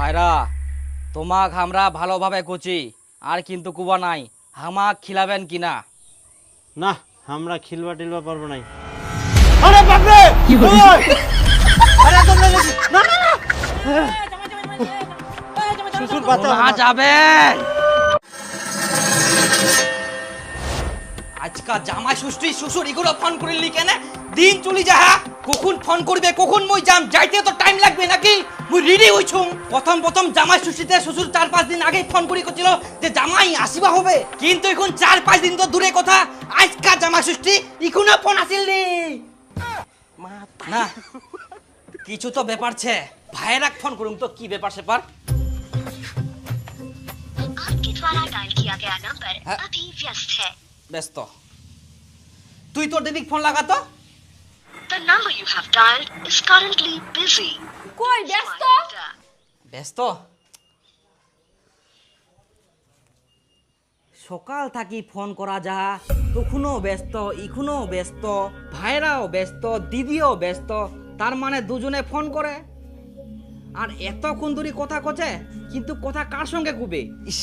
ভাইরা তোমাক আমরা ভালোভাবে কুচি আর কিন্তু কুবা নাই, হামাক খিলাবেন কিনা? না, আমরা খিলবা টিলবা পারবো নাই। আরে বাপ রে! আরে তোমরা না না না! শ্বশুর বাঁচাও। না যাবেন। আজকা জামাই ষষ্ঠী শ্বশুর এগুলো ফোন করিলি কেন? দিন চলি যা, কখন ফোন করবে কখন মই যাম, যাইতে তো টাইম লাগবে নাকি? মুই রেডি হইছুম। প্রথম জামাই ষষ্ঠীতে শ্বশুর 4-5 দিন আগে ফোন করি করছিল যে জামাই আসিবা হবে, কিন্তু এখন 4-5 দিন তো দূরে কথা, আজকা জামাই ষষ্ঠী এখনো ফোন আসিল নি। না কিছু তো ব্যাপার ছে, ভাইরাক ফোন করুম তো কি ব্যাপার সেপার। आपके द्वारा डायल किया गया नंबर अभी व्यस्त है। ব্যস্ত। তুই তোর দিদিক ফোন লাগা তো। The number you have dialed is currently busy. কই ব্যস্ত? ব্যস্ত? সকাল থাকি ফোন করা যা, তখনও ব্যস্ত, ইখুনও ব্যস্ত, ভাইরাও ব্যস্ত, দিদিও ব্যস্ত, তার মানে দুজনে ফোন করে আর এতক্ষণ ধরে কথা কছে, কিন্তু কথা কার সঙ্গে কুবে? ইস,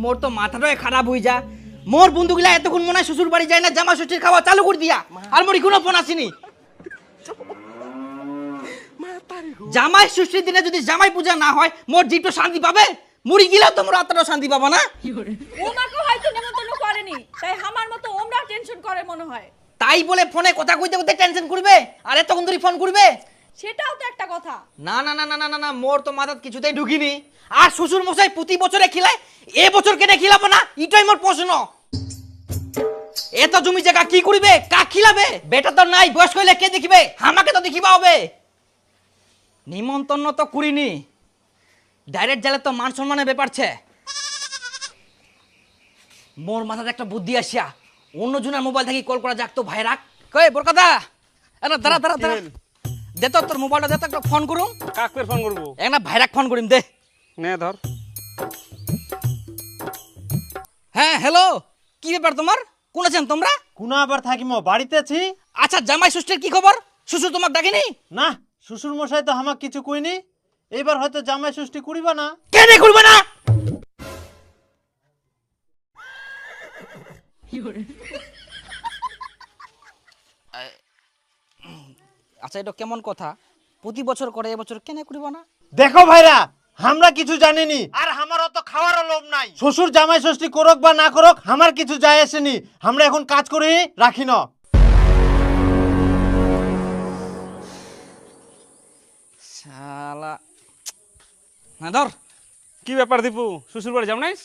মোর তো মাথাটাই খারাপ হয়ে যা। মোর বন্ধুগুলা এতক্ষণ মনে হয় শ্বশুর বাড়ি যায় না, জামা ষষ্ঠীর খাওয়া চালু করে দিয়া, আর মোর এখনো ফোন আসেনি। জামাই ষষ্ঠীর দিনে যদি জামাই পূজা না হয়, মোর জিটো শান্তি পাবে? মুড়ি গিলেও তো মোর আত্মাটাও শান্তি পাবা না। ওমাকে হয়তো নেমন্তন্ন করেনি, তাই আমার মতো ওমরা টেনশন করে মনে হয়। তাই বলে ফোনে কথা কইতে কইতে টেনশন করবে আর এতক্ষণ ধরে ফোন করবে? সেটাও তো একটা কথা। না না না না না না না, মোর তো মাথাত কিছুতেই ঢুকিনি। আর শ্বশুর মশাই প্রতি বছরে খিলায়, এ বছর কেটে খিলাবো না, এটাই মোর প্রশ্ন। এত জমি জায়গা কি করবে, কাক খিলাবে? বেটা তো নাই, বয়স হইলে কে দেখিবে? আমাকে তো দেখিবা হবে। নিমন্ত্রণ তো করিনি, ডাইরেক্ট গেলে তো মান সম্মানের ব্যাপার ছে। মোর মাথাতে একটা বুদ্ধি আসিয়া, অন্য জনের মোবাইল থেকে কল করা যাক তো। ভাই রাখ, কই বরকাদা, আরে দাঁড়া দাঁড়া দাঁড়া, দে তো তোর মোবাইলটা, দে তো একটা ফোন করুম। কাক করে ফোন করবো? একটা ভাইরাক ফোন করিম, দে। নে ধর। হ্যাঁ হ্যালো, কি ব্যাপার তোমার? কোন আছেন তোমরা? কোনা আবার থাকিম, বাড়িতে আছি। আচ্ছা জামাই ষষ্ঠীর কি খবর? শ্বশুর তোমাকে ডাকেনি? না, শ্বশুর মশাই তো আমাকে কিছু কইনি। এইবার হয়তো জামাই ষষ্ঠী করিবা না। কেন করবে না? আচ্ছা এটা কেমন কথা? প্রতি বছর করে, এবছর কেন করিব না? দেখো ভাইরা, আমরা কিছু জানিনি আর আমার অত খাওয়ারও লোভ নাই। শ্বশুর জামাই ষষ্ঠী করুক বা না করুক, আমার কিছু যায় আসেনি। আমরা এখন কাজ করে রাখি না। শালা না ধর। কি ব্যাপার দীপু, শ্বশুর বাড়ি যাও নাইস?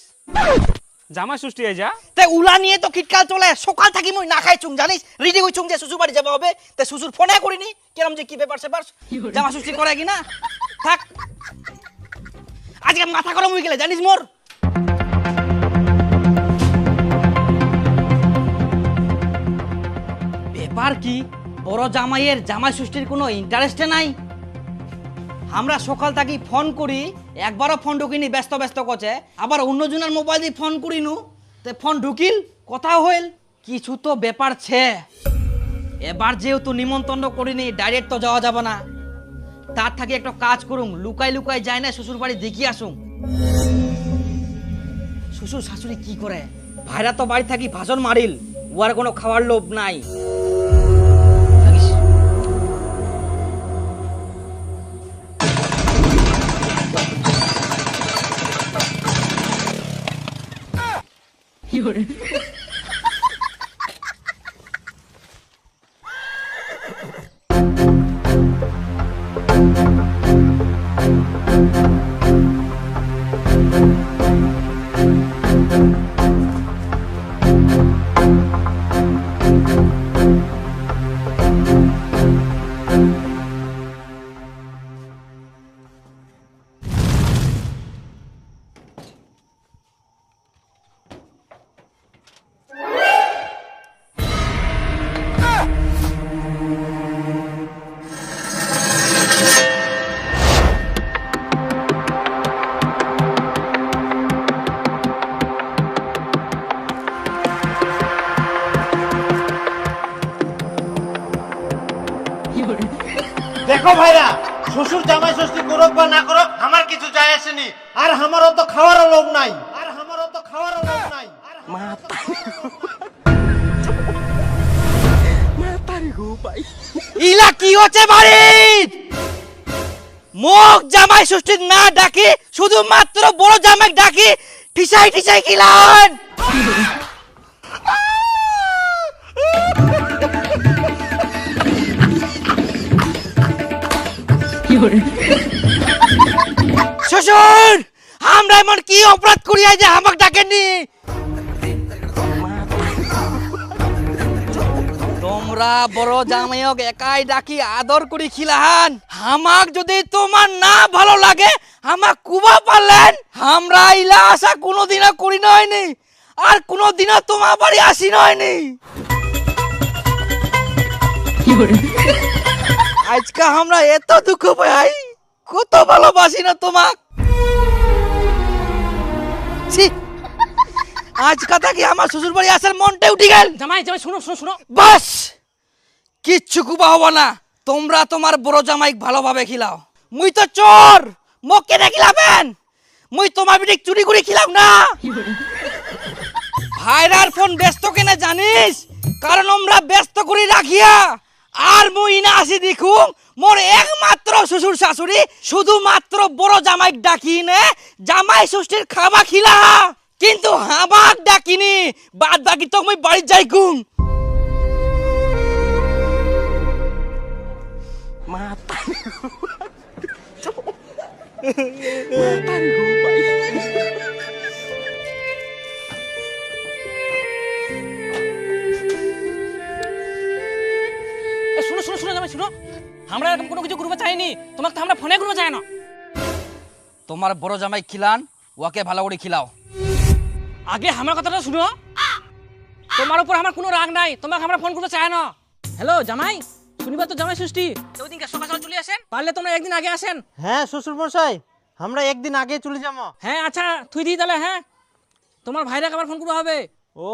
জামাই ষষ্ঠী আই যা। তে উলা নিয়ে তো কিটকাল চলে, সকাল থাকি মই না খাই চুং জানিস, রেডি হই চুং যে শ্বশুর বাড়ি যাবা হবে। তে শ্বশুর ফোনে করিনি, কেরম যে কি ব্যাপার সেপার, জামা ষষ্ঠী করে কি না? থাক, আজকে মাথা গরম হয়ে গেলে জানিস মোর। ব্যাপার কি, বড় জামাইয়ের জামাই ষষ্ঠীর কোনো ইন্টারেস্টে নাই। আমরা সকাল থাকি ফোন করি, একবারও ফোন ঢুকিনি, ব্যস্ত ব্যস্ত করছে। আবার অন্যজনের মোবাইল দিয়ে ফোন করিনু, তে ফোন ঢুকিল, কথা হইল। কিছু তো ব্যাপার ছে। এবার যেহেতু নিমন্ত্রণ করিনি, ডাইরেক্ট তো যাওয়া যাবে না। তার থাকি একটা কাজ করুম, লুকাই লুকাই যায় না শ্বশুর বাড়ি দেখি আসুম। শ্বশুর শাশুড়ি কি করে? ভাইরা তো বাড়ি থাকি ভাষণ মারিল, ওয়ার কোনো খাওয়ার লোভ নাই। দেখো ভাইরা, শ্বশুর জামাই ষষ্ঠী করুক বা না করুক, আমার কিছু যায় আসেনি, আর আমারও তো খাওয়ারও লোভ নাই। ইলা কি হচ্ছে বাড়ির? মুখ জামাই ষষ্ঠী না ডাকি শুধুমাত্র বড় জামাই ডাকি ঠিসাই ঠিসাই খিলান। শ্বশুর, আমরা এমন কি অপরাধ করিয়া যে আমাকে ডাকেননি? তোমরা বড় জামাইক একাই ডাকি আদর করি খিলাহান। আমাক যদি তোমার না ভালো লাগে আমাক কুবা পারলেন। আমরা ইলা আশা কোনোদিনও করি নয়নি, আর কোনোদিনও তোমার বাড়ি আসি নয়নি। আজকে আমরা এত দুঃখ পাই, কত ভালোবাসি না তোমাক। ছি, আজকে থাকি আমার শ্বশুর বাড়ি আসার মনটা উঠে গেল। জামাই জামাই শুনো শুনো শুনো। বাস, কিচ্ছু কুবা হবো না। তোমরা তোমার বড় জামাই ভালোভাবে খিলাও। মুই তো চোর, মোক কেনে খিলাবেন? মুই তোমার বিটি চুরি করে খিলাম না। ভাইরার ফোন ব্যস্ত কেনে জানিস? কারণ আমরা ব্যস্ত করে রাখিয়া। আর মুই না আসি দেখু মোর একমাত্র শ্বশুর শাশুড়ি শুধুমাত্র বড় জামাই ডাকি নে জামাই ষষ্ঠীর খাবা খিলা, কিন্তু হামাক ডাকিনি। বাদ বাকি তো মুই বাড়ি যাই কুম। শুনো শুনো শুনো জামাই শুনো, আমরা এরকম কোনো কিছু করবো চাইনি। তোমাকে তো আমরা ফোনে করবো চাই না। তোমার বড় জামাই খিলান, ওকে ভালো করে খিলাও। আগে আমার কথাটা শুনো। তোমার উপর আমার কোনো রাগ নাই, তোমাকে আমরা ফোন করবো চাই না। হ্যালো জামাই, শনিবার তো জামাই ষষ্ঠী, ওই দিনকে সকাল সকাল চলে আসেন। পারলে তোমরা একদিন আগে আসেন। হ্যাঁ শ্বশুর মশাই, আমরা একদিন আগে চলে যাবো। হ্যাঁ আচ্ছা, তুই দিই তাহলে। হ্যাঁ, তোমার ভাইরাকে আবার ফোন করবো হবে। ও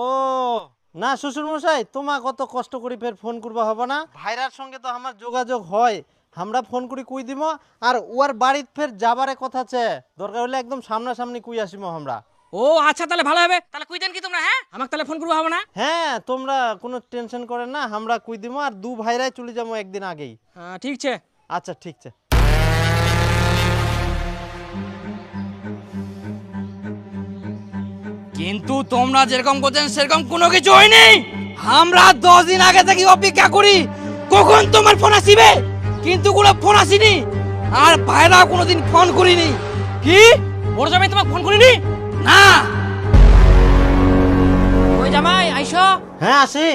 না শ্বশুর মশাই, তোমাক অত কষ্ট করে ফের ফোন করবা হবে না। ভাইরার সঙ্গে তো আমার যোগাযোগ হয়, আমরা ফোন করে কুই দিব। আর ওর বাড়িতে ফের যাবারে কথা আছে, দরকার হলে একদম সামনাসামনি কুই আসিম আমরা। ও আচ্ছা, তাহলে ভালো হবে। তাহলে কুই দেন কি তোমরা? হ্যাঁ, আমাকে তাহলে ফোন করবো হবে না? হ্যাঁ, তোমরা কোনো টেনশন করেন না, আমরা কুই দিব। আর দু ভাইরাই চলে যাবো একদিন আগেই। হ্যাঁ ঠিক আছে। আচ্ছা ঠিক আছে। কিন্তু তোমরা যেরকম করছেন সেরকম কোনো কিছু হয়নি। আমরা 10 দিন আগে থেকে অপেক্ষা করি কখন তোমার ফোন আসিবে, কিন্তু কোনো ফোন আসেনি। আর ভাইরা কোনোদিন ফোন করিনি। কি বড় জামাই তোমাকে ফোন করিনি? না। ওই জামাই আইসো। হ্যাঁ আসি।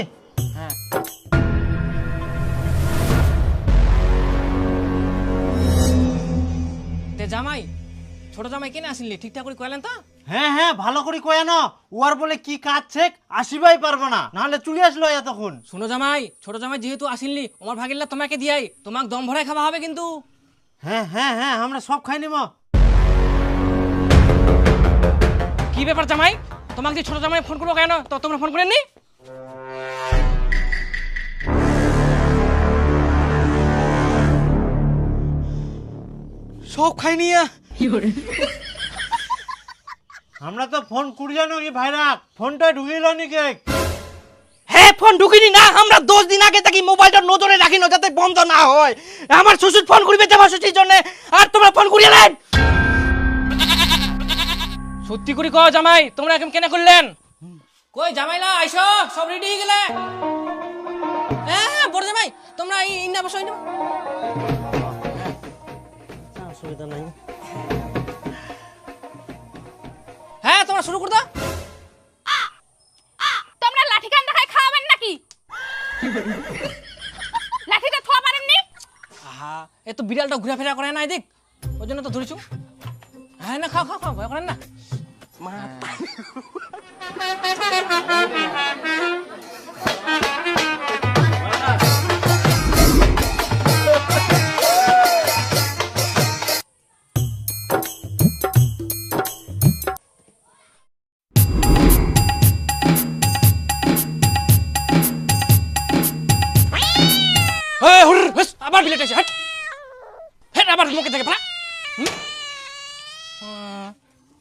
তে জামাই, ছোট জামাই কেন আসিনলি? ঠিকঠাক করে কইলেন তো? হ্যাঁ হ্যাঁ, ভালো করে কয়া না। ওর বলে কি কাজ ছেক আসিবাই পারবো না, নাহলে চলে আসলো এতক্ষণ। শোনো জামাই, ছোট জামাই যেহেতু আসিনলি, আমার ভাগিল্লা তোমাকে দিয়াই, তোমাকে দম ভরাই খাওয়া হবে কিন্তু। হ্যাঁ হ্যাঁ হ্যাঁ, আমরা সব খাই নিব। কি ব্যাপার জামাই, তোমাকে যে ছোট জামাই ফোন করবো কেন? তো তোমরা ফোন করেননি? সব খাই নিয়া। আমরা তো ফোন করি জানো কি ভাইরা, ফোনটা ঢুকিল নিকে। হ্যাঁ, ফোন ঢুকিনি না। আমরা 10 দিন আগে থেকে মোবাইলটা নজরে রাখি না, যাতে বন্ধ না হয়। আমার শ্বশুর ফোন করবে জামাই ষষ্ঠীর জন্য, আর তোমরা ফোন করিলেন। সত্যি করে কও জামাই, তোমরা এরকম কেন করলেন? কই জামাইলা আইসো, সব রেডি হয়ে গেলে? হ্যাঁ বড় জামাই, তোমরা ইন্না বসো। অসুবিধা নাই। হ্যাঁ তোমরা শুরু করে দাও। তোমরা লাঠি কান দেখায় খাওয়াবেন নাকি? লাঠিটা থোয়া পারেননি? আহা, এ তো বিড়ালটা ঘুরাফেরা করে না এদিক, ওই জন্য তো ধরেছু। হ্যাঁ না, খাও খাও খাও, ভয় করেন না। আবার বিলেট এসে, হেট হেট, আবার মুখে থেকে ফেলা।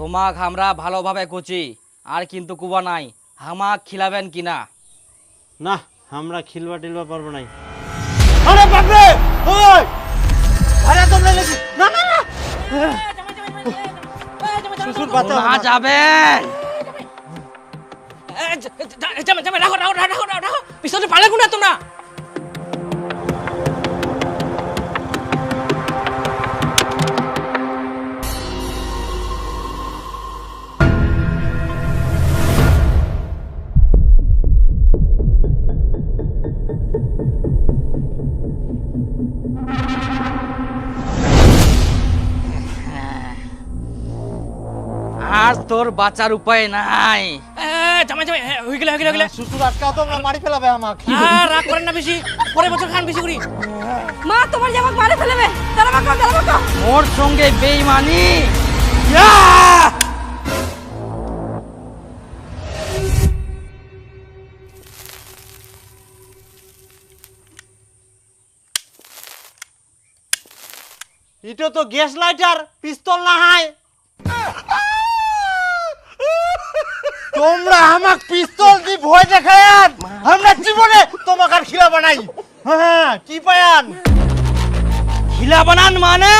তোমাক আমরা ভালোভাবে কুচি আর কিন্তু কুবা নাই, হামাক খিলাবেন কিনা? না, আমরা খিলবা টিলবা পারবো নাই। আরে বাপরে, ওই ভাড়া তোমরা লেগে না না না, শ্বশুর বাঁচাও না যাবেন। জামাই রাখো রাখো রাখো রাখো, পিছনে পালে কোনা তোমরা। আর তোর বাঁচার উপায় নাই। জামাই জামাই হয়ে গেলে হয়ে গেলে হয়ে গেলে। শ্বশুর আজকে তোমরা মারি ফেলাবে আমাকে। রাগ করেন না বেশি, পরের বছর খান বেশি করি। মা তোমার যে আমাকে মারে ফেলবে, দাঁড়া বাঁকা দাঁড়া বাঁকা। ওর সঙ্গে বেইমানি। এটা তো গ্যাস লাইটার, পিস্তল না হয়। তোমরা আমাক পিস্তল দি ভয় দেখায়ান, আমরা জীবনে তোমাকে আর খিলা বানাই। হ্যাঁ কি পায়ান? খিলা বানান মানে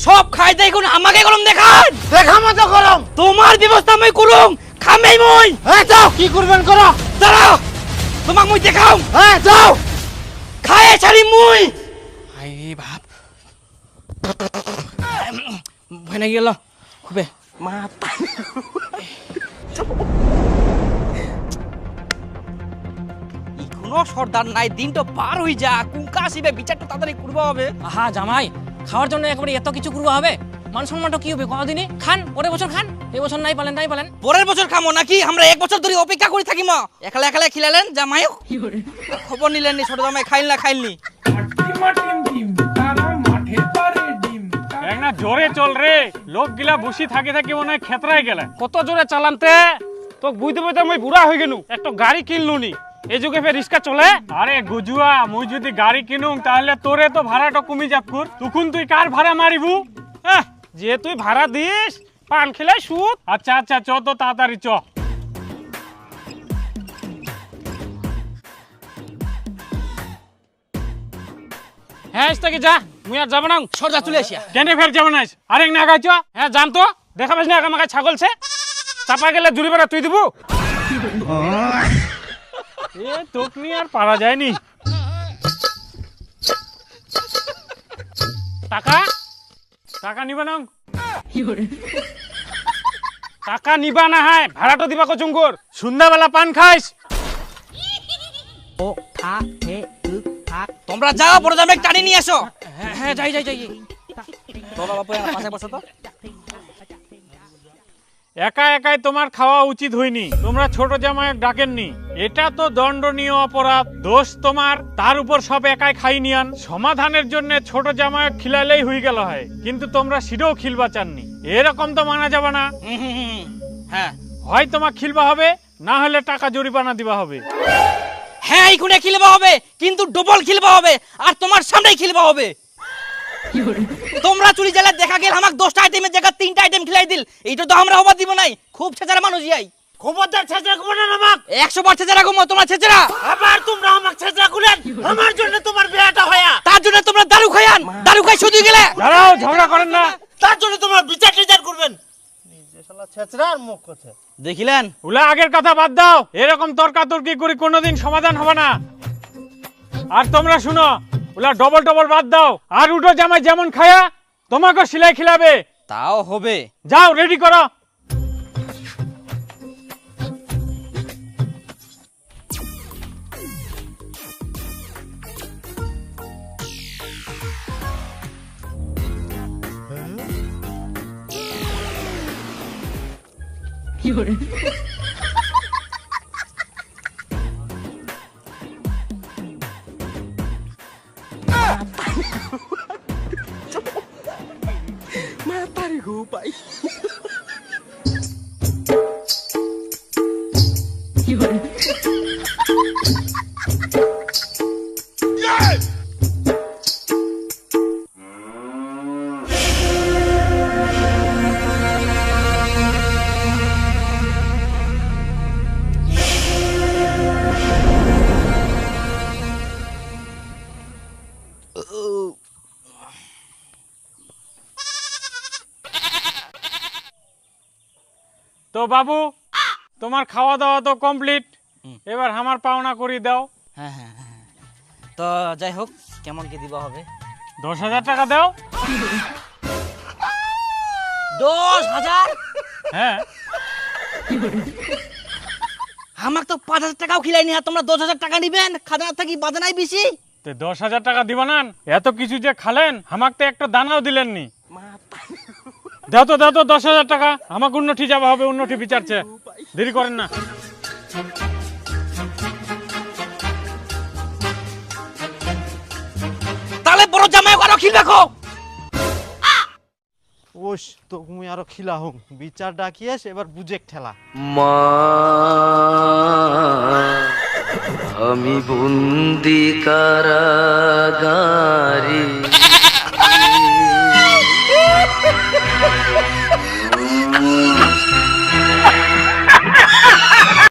সব খাই দেই কোন আমাকে গরম দেখান। দেখামো তো গরম। তোমার ব্যবস্থা মই করুম, খামেই মই। হ্যাঁ যাও, কি করবেন করো। দাঁড়াও, তোমাক মই দেখাও। হ্যাঁ যাও, খায়ে ছাড়ি মুই। আই বাপ, ভয় লাগি গেল খুবে। কোনো সর্দার নাই, দিন তো পার হই যা, কুকা আসিবে, বিচারটা তাড়াতাড়ি করবা হবে। আহা জামাই, খাওয়ার জন্য একবারে এত কিছু করবো হবে? মান সম্মানটা কি হবে কদিনই? খান, পরের বছর খান। এই বছর নাই পালেন নাই পালেন। পরের বছর খামো নাকি? আমরা এক বছর ধরে অপেক্ষা করে থাকিম। একলা একলা খিলালেন জামাই, খবর নিলেন নি ছোট জামাই খাইল না খাইলনি। না জোরে চল রে, লোক গিলা বসি থাকে থাকে মনে হয় খেতরাই গেলে। কত জোরে চালানতে তো বুঝতে বুঝতে আমি বুড়া হয়ে গেলু, একটা গাড়ি কিনলু নি। এই যুগে ফের রিক্সা চলে? আরে গুজুয়া, মুই যদি গাড়ি কিনুম তাহলে তোরে তো ভাড়াটা কমি যাবকুর। তখন তুই কার ভাড়া মারিবু? যে তুই ভাড়া দিস, পান খেলাই সুদ। আচ্ছা আচ্ছা, চ তো তাড়াতাড়ি চ। হ্যাঁ ইস্তাকে যা, মুই আর যাব না। সর্দার চলে আসিয়া। কেনে ফের যাব না? আরেক না গাইছ? হ্যাঁ জান তো, দেখাবেস না আমাকে ছাগলছে। চাপা গেলে জুড়ি বেড়া তুই দিবু। এ তোক নিয়ে আর পারা যায়নি। টাকা টাকা নিবা না? টাকা নিবা না? হয় ভাড়াটা দিবা কচুঙ্গুর। সন্ধ্যাবেলা পান খাইস। তোমরা যাও, বড় জামাই টানি নিয়ে আসো। হ্যাঁ হ্যাঁ যাই যাই যাই। চলো বাপু, পাশে বসো তো। একা একাই তোমার খাওয়া উচিত হয়নি, তোমরা ছোট জামাইক ডাকেননি। এটা তো দণ্ডনীয় অপরাধ, দোষ তোমার। তার উপর সব একাই খাই নিয়ান। সমাধানের জন্য ছোট জামাইক খিলাইলেই হয়ে গেল হয়, কিন্তু তোমরা সিডেও খিলবা চাননি। এরকম তো মানা যাবে না। হ্যাঁ হয় তোমার খিলবা হবে, না হলে টাকা জরিমানা দিবা হবে। হ্যাঁ, এইখানে খিলবা হবে, কিন্তু ডবল খিলবা হবে, আর তোমার সামনেই খিলবা হবে। তোমরা চুরি জেলা দেখা গেল আমাকে 10টা আইটেমের জায়গা 3টা আইটেম খিলাই দিল। এইটা তো আমরা হবার দিব নাই। খুব ছেচারা মানুষ যাই। খবরদার ছেচরা করবে না আমাক। 100 বার ছেচারা কমো, তোমরা ছেচরা। আবার তোমরা আমাক ছেচরা করেন, আমার জন্য তোমার বিয়াটা হয়া। তার জন্য তোমরা দারু খায়ান, দারু খাই শুধু গেলে। দাঁড়াও, ঝগড়া করেন না। তার জন্য তোমরা বিচার টিচার করবেন। নিজে শালা ছেচরা আর মুখ কথা। দেখিলেন? ওলা আগের কথা বাদ দাও, এরকম তর্কাতর্কি করে কোনোদিন সমাধান হবে না। আর তোমরা শুনো, ওলা ডবল ডবল বাদ দাও। আর উঠো জামাই যেমন খায়া তোমাকে সিলাই খিলাবে। তাও হবে। যাও রেডি করো। তো বাবু তোমার খাওয়া দাওয়া তো কমপ্লিট, এবার আমার পাওনা করে দাও। হ্যাঁ হ্যাঁ হ্যাঁ। তো যাই হোক, কেমন কি দিব হবে? 10,000 টাকা দাও। 10,000? হ্যাঁ, আমাকে তো 5,000 টাকাও খিলাই নি, আর তোমরা 10,000 টাকা নিবেন? খাজনা থাকি বাজে নাই বেশি? তো 10,000 টাকা দিবা না? এত কিছু যে খালেন, আমাকে তো একটা দানাও দিলেন নি। দাও তো 10,000 টাকা, আমাকে উন্নতি যাওয়া হবে, উন্নতি বিচারছে, দেরি করেন না। তাহলে বড় জামাই আরো খিল দেখো। ওস তো মুই আরো খিলা হোক, বিচার ডাকিয়েস, এবার বুঝেক ঠেলা। মা আমি বন্দি কারাগার।